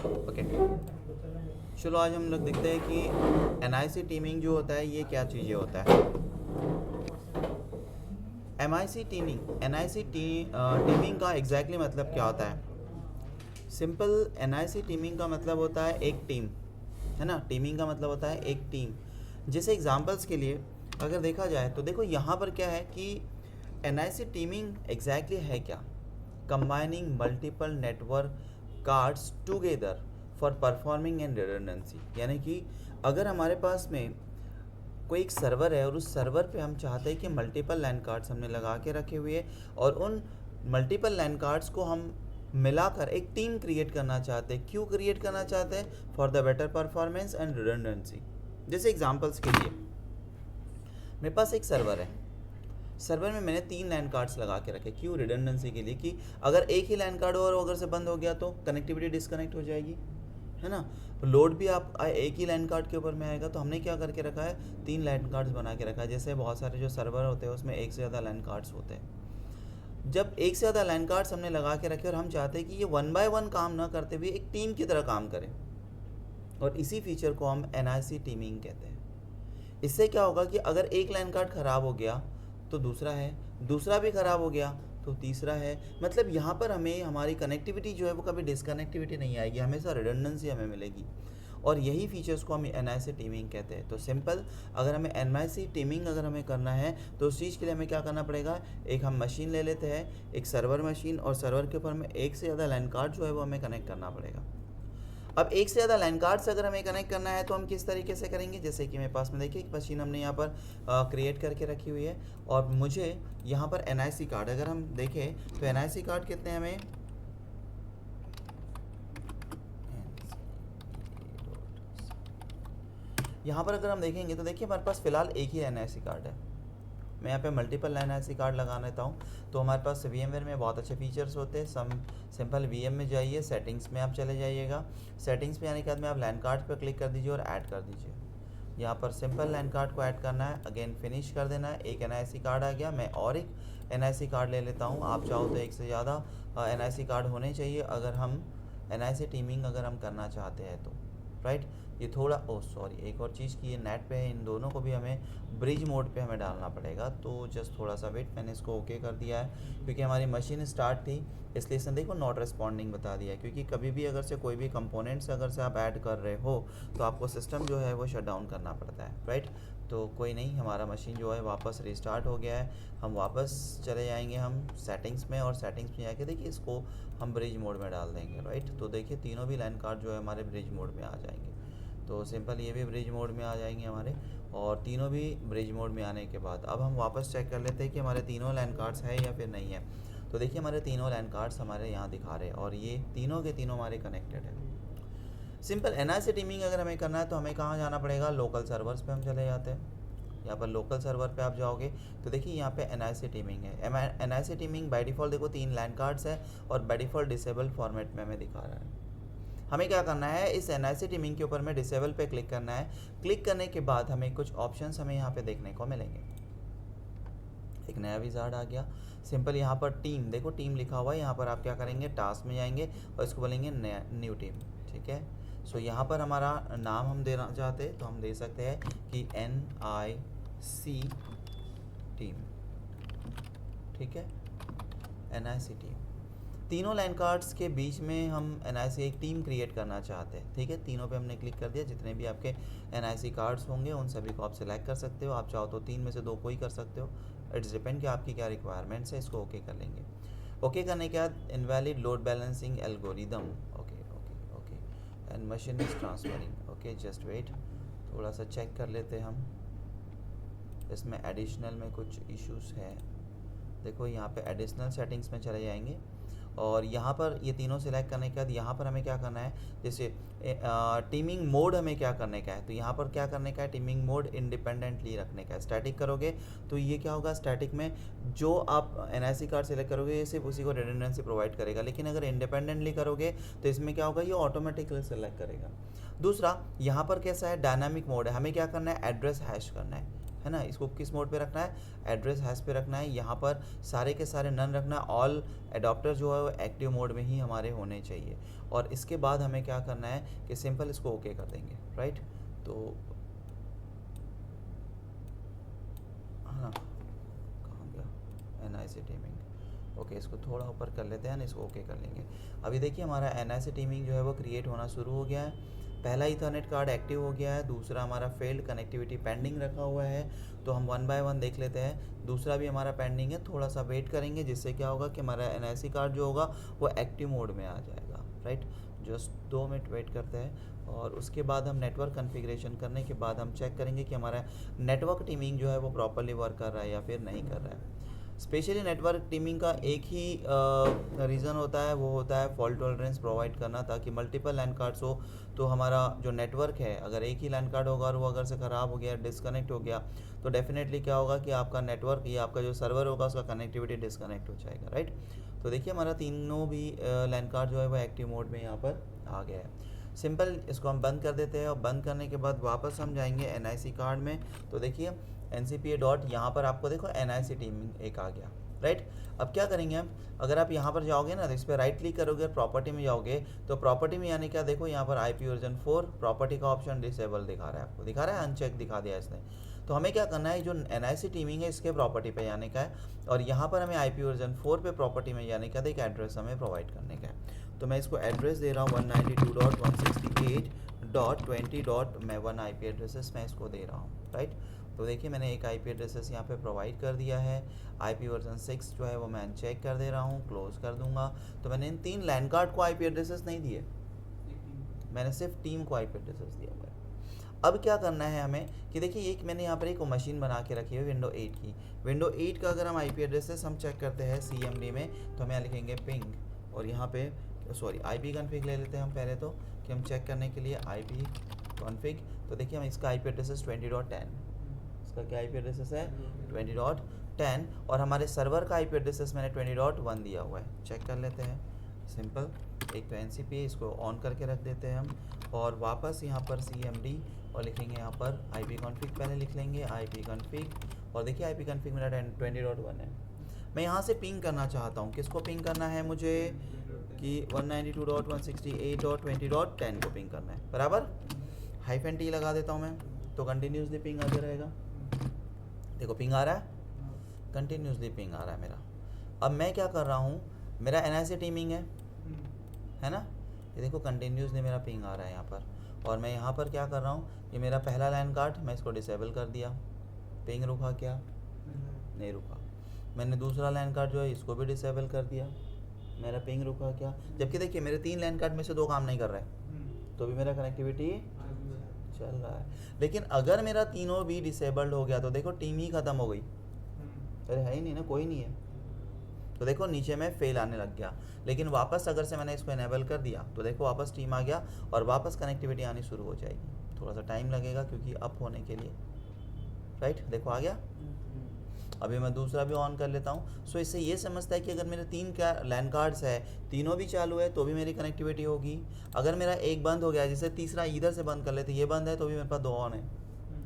Okay, चलो आज हम लोग देखते हैं कि एनआईसी टीमिंग जो होता है ये क्या चीज़ें होता है। एनआईसी टीमिंग का एग्जैक्टली मतलब क्या होता है? सिंपल, एनआईसी टीमिंग का मतलब होता है एक टीम, है ना। टीमिंग का मतलब होता है एक टीम। जैसे एग्जांपल्स के लिए अगर देखा जाए तो देखो यहाँ पर क्या है कि एनआईसी टीमिंग एग्जैक्टली है क्या? Combining multiple network cards together for performing and redundancy. यानी कि अगर हमारे पास में कोई एक सर्वर है और उस सर्वर पे हम चाहते हैं कि मल्टीपल लैन कार्ड्स हमने लगा के रखे हुए हैं और उन मल्टीपल लैन कार्ड्स को हम मिलाकर एक टीम क्रिएट करना चाहते हैं। क्यों क्रिएट करना चाहते हैं? For the better performance and redundancy. जैसे एग्जांपल्स के लिए मेरे पास एक सर्वर है, सर्वर में मैंने 3 लैन कार्ड्स लगा के रखे। क्यों? रिडंडेंसी के लिए, कि अगर एक ही लैन कार्ड और अगर से बंद हो गया तो कनेक्टिविटी डिस्कनेक्ट हो जाएगी, है ना। लोड भी आप एक ही लैन कार्ड के ऊपर में आएगा। तो हमने क्या करके रखा है, 3 लैन कार्ड्स बना के रखा है। जैसे बहुत सारे जो सर्वर होते हैं उसमें एक से ज़्यादा लैन कार्ड्स होते हैं। जब एक से ज़्यादा लैन कार्ड्स हमने लगा के रखे और हम चाहते हैं कि ये 1 बाय 1 काम ना करते हुए एक टीम की तरह काम करें, और इसी फीचर को हम एनआईसी टीमिंग कहते हैं। इससे क्या होगा कि अगर एक लैन कार्ड ख़राब हो गया तो दूसरा है, दूसरा भी ख़राब हो गया तो तीसरा है। मतलब यहाँ पर हमें हमारी कनेक्टिविटी जो है वो कभी डिसकनेक्टिविटी नहीं आएगी, हमेशा रिडंडेंसी हमें मिलेगी। और यही फीचर्स को हम एनआईसी टीमिंग कहते हैं। तो सिंपल, अगर हमें एनआईसी टीमिंग अगर हमें करना है तो उस चीज़ के लिए हमें क्या करना पड़ेगा, एक हम मशीन ले लेते हैं, एक सर्वर मशीन, और सर्वर के ऊपर में एक से ज़्यादा लैन कार्ड जो है वो हमें कनेक्ट करना पड़ेगा। अब एक से ज़्यादा लैन कार्ड्स अगर हमें कनेक्ट करना है तो हम किस तरीके से करेंगे? जैसे कि मेरे पास में देखिए एक मशीन हमने यहाँ पर क्रिएट करके रखी हुई है, और मुझे यहाँ पर एनआईसी कार्ड अगर हम देखें तो एनआईसी कार्ड कितने हमें, यहाँ पर अगर हम देखेंगे तो देखिए हमारे पास फ़िलहाल एक ही एनआईसी कार्ड है। मैं यहाँ पे मल्टीपल एनआईसी कार्ड लगा लेता हूँ। तो हमारे पास VMware में बहुत अच्छे फीचर्स होते हैं। सिंपल VM में जाइए, सेटिंग्स में आप चले जाइएगा। सेटिंग्स में आने के बाद में आप लैन कार्ड पर क्लिक कर दीजिए और ऐड कर दीजिए। यहाँ पर सिंपल लैन कार्ड को ऐड करना है, अगेन फिनिश कर देना है। एक एनआईसी कार्ड आ गया, मैं और एक एनआईसी कार्ड ले लेता हूँ। आप चाहो तो एक से ज़्यादा एनआईसी कार्ड होने चाहिए अगर हम एनआईसी टीमिंग अगर हम करना चाहते हैं तो, राइट। ये थोड़ा सॉरी, एक और चीज़ की ये नेट पे है, इन दोनों को भी हमें ब्रिज मोड पे हमें डालना पड़ेगा। तो जस्ट थोड़ा सा वेट, मैंने इसको ओके कर दिया है क्योंकि हमारी मशीन स्टार्ट थी, इसलिए इसने देखो नॉट रिस्पॉन्डिंग बता दिया है। क्योंकि कभी भी अगर से कोई भी कंपोनेंट्स अगर से आप ऐड कर रहे हो तो आपको सिस्टम जो है वो शट डाउन करना पड़ता है, राइट। तो कोई नहीं, हमारा मशीन जो है वापस रिस्टार्ट हो गया है। हम वापस चले जाएंगे हम सेटिंग्स में, और सेटिंग्स में जाके देखिए इसको हम ब्रिज मोड में डाल देंगे, राइट। तो देखिए तीनों भी लाइन कार्ड जो है हमारे ब्रिज मोड में आ जाएंगे। तो सिंपल ये भी ब्रिज मोड में आ जाएंगे हमारे, और तीनों भी ब्रिज मोड में आने के बाद अब हम वापस चेक कर लेते हैं कि हमारे तीनों लैन कार्ड्स है या फिर नहीं है। तो देखिए हमारे तीनों लैन कार्ड्स हमारे यहाँ दिखा रहे हैं, और ये तीनों के तीनों हमारे कनेक्टेड है। सिंपल एनआईसी टीमिंग अगर हमें करना है तो हमें कहाँ जाना पड़ेगा, लोकल सर्वर्स पे हम चले जाते हैं। यहाँ पर लोकल सर्वर पे आप जाओगे तो देखिए यहाँ पे एनआईसी टीमिंग है। एनआईसी टीमिंग बाय डिफ़ॉल्ट देखो 3 लैन कार्ड्स है, और बाय डिफ़ॉल्ट डिसेबल फॉर्मेट में हमें दिखा रहा है। हमें क्या करना है, इस एनआईसी टीमिंग के ऊपर में डिसेबल पे क्लिक करना है। क्लिक करने के बाद हमें कुछ ऑप्शंस हमें यहाँ पे देखने को मिलेंगे। एक नया विजार्ड आ गया। सिंपल यहाँ पर टीम देखो, टीम लिखा हुआ है। यहाँ पर आप क्या करेंगे, टास्क में जाएंगे और इसको बोलेंगे न्यू टीम, ठीक है। सो यहाँ पर हमारा नाम हम देना चाहते हैं तो हम दे सकते हैं कि NIC टीम, ठीक है, NIC टीम। तीनों लाइन कार्ड्स के बीच में हम एनआईसी एक टीम क्रिएट करना चाहते हैं, ठीक है। तीनों पे हमने क्लिक कर दिया। जितने भी आपके एनआईसी कार्ड्स होंगे उन सभी को आप सिलेक्ट कर सकते हो। आप चाहो तो 3 में से 2 को ही कर सकते हो, इट्स डिपेंड कि आपकी क्या रिक्वायरमेंट्स है। इसको ओके कर लेंगे। ओके करने के बाद invalid load balancing algorithm, okay okay okay, and machine is transferring, okay just wait, थोड़ा सा चेक कर लेते हैं हम। इसमें एडिशनल में कुछ इश्यूज़ है। देखो यहाँ पे एडिशनल सेटिंग्स में चले जाएंगे, और यहाँ पर ये तीनों सिलेक्ट करने के बाद यहाँ पर हमें क्या करना है, जैसे टीमिंग मोड हमें क्या करने का है। तो यहाँ पर क्या करने का है, टीमिंग मोड इंडिपेंडेंटली रखने का है। स्टैटिक करोगे तो ये क्या होगा, स्टैटिक में जो आप एनआईसी कार्ड सेलेक्ट करोगे ये सिर्फ उसी को रिडंडेंसी प्रोवाइड करेगा। लेकिन अगर इंडिपेंडेंटली करोगे तो इसमें क्या होगा, ये ऑटोमेटिकली सेलेक्ट करेगा। दूसरा यहाँ पर कैसा है, डायनामिक मोड है। हमें क्या करना है, एड्रेस हैश करना है। है ना। इसको किस मोड पे रखना है, एड्रेस हैश पे रखना है। यहाँ पर सारे के सारे नन रखना है, ऑल एडॉप्टर जो है वो एक्टिव मोड में ही हमारे होने चाहिए। और इसके बाद हमें क्या करना है कि सिंपल इसको ओके कर देंगे, राइट। तो हाँ कहाँ गया NIC टीमिंग, ओके इसको थोड़ा ऊपर कर लेते हैं ना, इसको ओके कर लेंगे। अभी देखिए हमारा NIC टीमिंग जो है वो क्रिएट होना शुरू हो गया है। पहला ईथरनेट कार्ड एक्टिव हो गया है, दूसरा हमारा फेल्ड कनेक्टिविटी पेंडिंग रखा हुआ है। तो हम वन बाय वन देख लेते हैं। दूसरा भी हमारा पेंडिंग है, थोड़ा सा वेट करेंगे जिससे क्या होगा कि हमारा NIC कार्ड जो होगा वो एक्टिव मोड में आ जाएगा, राइट। जस्ट 2 मिनट वेट करते हैं और उसके बाद हम नेटवर्क कॉन्फ़िगरेशन करने के बाद हम चेक करेंगे कि हमारा नेटवर्क टीमिंग जो है वो प्रॉपरली वर्क कर रहा है या फिर नहीं कर रहा है। स्पेशली नेटवर्क टीमिंग का एक ही रीज़न होता है, वो होता है फॉल्ट टॉलरेंस प्रोवाइड करना, ताकि मल्टीपल लैन कार्ड्स हो तो हमारा जो नेटवर्क है अगर एक ही लैन कार्ड होगा और वो अगर से ख़राब हो गया, डिस्कनेक्ट हो गया, तो डेफिनेटली क्या होगा कि आपका नेटवर्क या आपका जो सर्वर होगा उसका कनेक्टिविटी डिस्कनेक्ट हो जाएगा, राइट। तो देखिए हमारा तीनों भी लैन कार्ड जो है वो एक्टिव मोड में यहाँ पर आ गया है। सिंपल इसको हम बंद कर देते हैं और बंद करने के बाद वापस हम जाएंगे NIC कार्ड में। तो देखिए NCPA डॉट यहाँ पर आपको देखो NIC टीमिंग एक आ गया, राइट। अब क्या करेंगे हम, अगर आप यहाँ पर जाओगे ना तो इस पर राइट क्लिक करोगे, प्रॉपर्टी में जाओगे तो प्रॉपर्टी में यानी क्या, देखो यहाँ पर IP वर्जन 4 प्रॉपर्टी का ऑप्शन डिसेबल दिखा रहा है, आपको दिखा रहा है, अनचेक दिखा दिया इसने। तो हमें क्या करना है, जो NIC टीमिंग है इसके प्रॉपर्टी पे जाने का है और यहाँ पर हमें IP वर्जन 4 पे प्रॉपर्टी में जाने का है, एक एड्रेस हमें प्रोवाइड करने का है। तो मैं इसको एड्रेस दे रहा हूँ 192.168.20. मैं 1 IP एड्रेसेस मैं इसको दे रहा हूँ, राइट। तो देखिए मैंने एक IP एड्रेसेस यहाँ पे प्रोवाइड कर दिया है। IP वर्जन 6 जो है वो मैं अनचेक कर दे रहा हूँ, क्लोज कर दूंगा। तो मैंने इन 3 लैन कार्ड को IP एड्रेसेस नहीं दिए, मैंने सिर्फ टीम को IP एड्रेसेस दिया हुआ है। अब क्या करना है हमें कि देखिए एक मैंने यहाँ पर एक मशीन बना के रखी है विंडो 8 की। विंडो 8 का अगर हम IP एड्रेसेस हम चेक करते हैं CMD में, तो हम यहाँ लिखेंगे पिंग और यहाँ पे IP कॉन्फ़िग ले लेते हैं हम पहले, तो कि हम चेक करने के लिए IP कॉन्फ़िग। तो देखिए हम इसका IP एड्रेसेस 20.10, इसका क्या IP एड्रेसेस है 20.10 और हमारे सर्वर का IP एड्रेसेस मैंने 20.1 दिया हुआ है। चेक कर लेते हैं सिंपल, एक तो NCPA इसको ऑन करके रख देते हैं हम और वापस यहाँ पर CMD और लिखेंगे यहाँ पर IP कॉन्फ़िग, पहले लिख लेंगे IP कॉन्फ़िग और देखिए IP कॉन्फ़िग मेरा 20.1 है। मैं यहाँ से पिंग करना चाहता हूँ, किसको पिंग करना है मुझे कि 192.168.20.10 को पिंग करना है, बराबर। -T लगा देता हूँ मैं, तो कंटिन्यूसली पिंग आते रहेगा। देखो पिंग आ रहा है, कंटिन्यूसली पिंग आ रहा है मेरा। अब मैं क्या कर रहा हूँ, मेरा NIC टीमिंग है ना, ये देखो कंटिन्यूसली मेरा पिंग आ रहा है यहाँ पर। और मैं यहाँ पर क्या कर रहा हूँ, ये मेरा पहला लैन कार्ड मैं इसको डिसेबल कर दिया, पिंग रुका क्या, नहीं रुका। मैंने दूसरा लैन कार्ड जो है इसको भी डिसेबल कर दिया, मेरा पिंग रुका क्या। जबकि देखिए मेरे 3 लैन कार्ड में से 2 काम नहीं कर रहे हैं, तो भी मेरा कनेक्टिविटी चल रहा है। लेकिन अगर मेरा तीनों भी डिसेबल्ड हो गया तो देखो टीम ही ख़त्म हो गई, अरे है ही नहीं ना, कोई नहीं है। तो देखो नीचे में फेल आने लग गया। लेकिन वापस अगर से मैंने इसको इनेबल कर दिया तो देखो वापस टीम आ गया और वापस कनेक्टिविटी आनी शुरू हो जाएगी। थोड़ा सा टाइम लगेगा क्योंकि अप होने के लिए, राइट। देखो आ गया। अभी मैं दूसरा भी ऑन कर लेता हूँ। सो इससे ये समझता है कि अगर मेरे 3 लैन कार्ड्स है, तीनों भी चालू है तो भी मेरी कनेक्टिविटी होगी। अगर मेरा एक बंद हो गया, जैसे तीसरा इधर से बंद कर लेते, ये बंद है तो भी मेरे पास 2 ऑन है,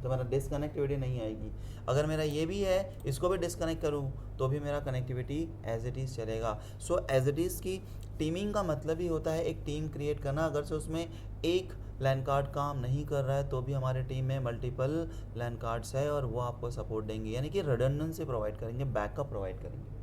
तो मेरा डिसकनेक्टिविटी नहीं आएगी। अगर मेरा ये भी है, इसको भी डिसकनेक्ट करूँ तो भी मेरा कनेक्टिविटी एज इट इज़ चलेगा। सो एज इट इज़ की टीमिंग का मतलब ही होता है एक टीम क्रिएट करना। अगर से उसमें एक लैन कार्ड काम नहीं कर रहा है तो भी हमारे टीम में मल्टीपल लैन कार्ड्स है और वो आपको सपोर्ट देंगे, यानी कि रिडंडेंसी प्रोवाइड करेंगे, बैकअप प्रोवाइड करेंगे।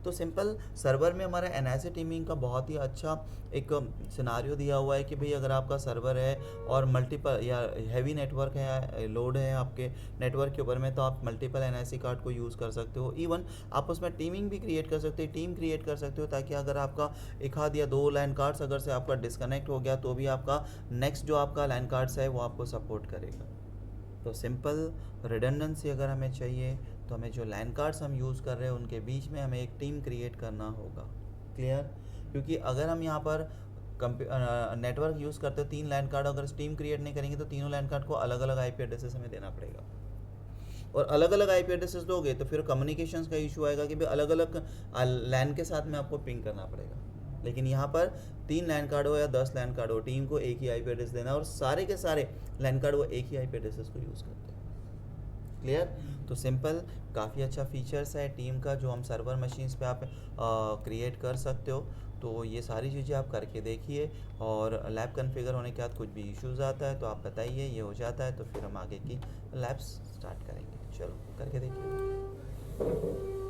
तो सिंपल सर्वर में हमारा NIC टीमिंग का बहुत ही अच्छा एक सिनारियो दिया हुआ है कि भाई अगर आपका सर्वर है और मल्टीपल या हैवी नेटवर्क है, लोड है आपके नेटवर्क के ऊपर में, तो आप मल्टीपल NIC कार्ड को यूज़ कर सकते हो। इवन आप उसमें टीमिंग भी क्रिएट कर सकते हो, टीम क्रिएट कर सकते हो, ताकि अगर आपका एक आध या 2 लैन कार्ड्स अगर से आपका डिस्कनेक्ट हो गया तो भी आपका नेक्स्ट जो आपका लैन कार्ड्स है वो आपको सपोर्ट करेगा। तो सिंपल रिडंडेंसी अगर हमें चाहिए तो हमें जो लैन कार्ड्स हम यूज़ कर रहे हैं उनके बीच में हमें एक टीम क्रिएट करना होगा, क्लियर। क्योंकि अगर हम यहाँ पर नेटवर्क यूज़ करते हो 3 लैन कार्ड, अगर टीम क्रिएट नहीं करेंगे तो तीनों लैन कार्ड को अलग अलग IP एड्रेसेस हमें देना पड़ेगा, और अलग अलग IP एड्रेसेस दोगे तो फिर कम्युनिकेशंस का इशू आएगा कि भाई अलग अलग लैन के साथ में आपको पिंग करना पड़ेगा। लेकिन यहाँ पर 3 लैन कार्ड हो या 10 लैन कार्ड हो, टीम को एक ही IP एड्रेस देना और सारे के सारे लैन कार्ड वो एक ही IP एड्रेसेस को यूज़ करते हैं। क्लियर। तो सिंपल काफ़ी अच्छा फीचर्स है टीम का, जो हम सर्वर मशीन्स पे आप क्रिएट कर सकते हो। तो ये सारी चीज़ें आप करके देखिए, और लैब कॉन्फ़िगर होने के बाद कुछ भी इश्यूज़ आता है तो आप बताइए, ये हो जाता है तो फिर हम आगे की लैब्स स्टार्ट करेंगे। चलो करके देखिए।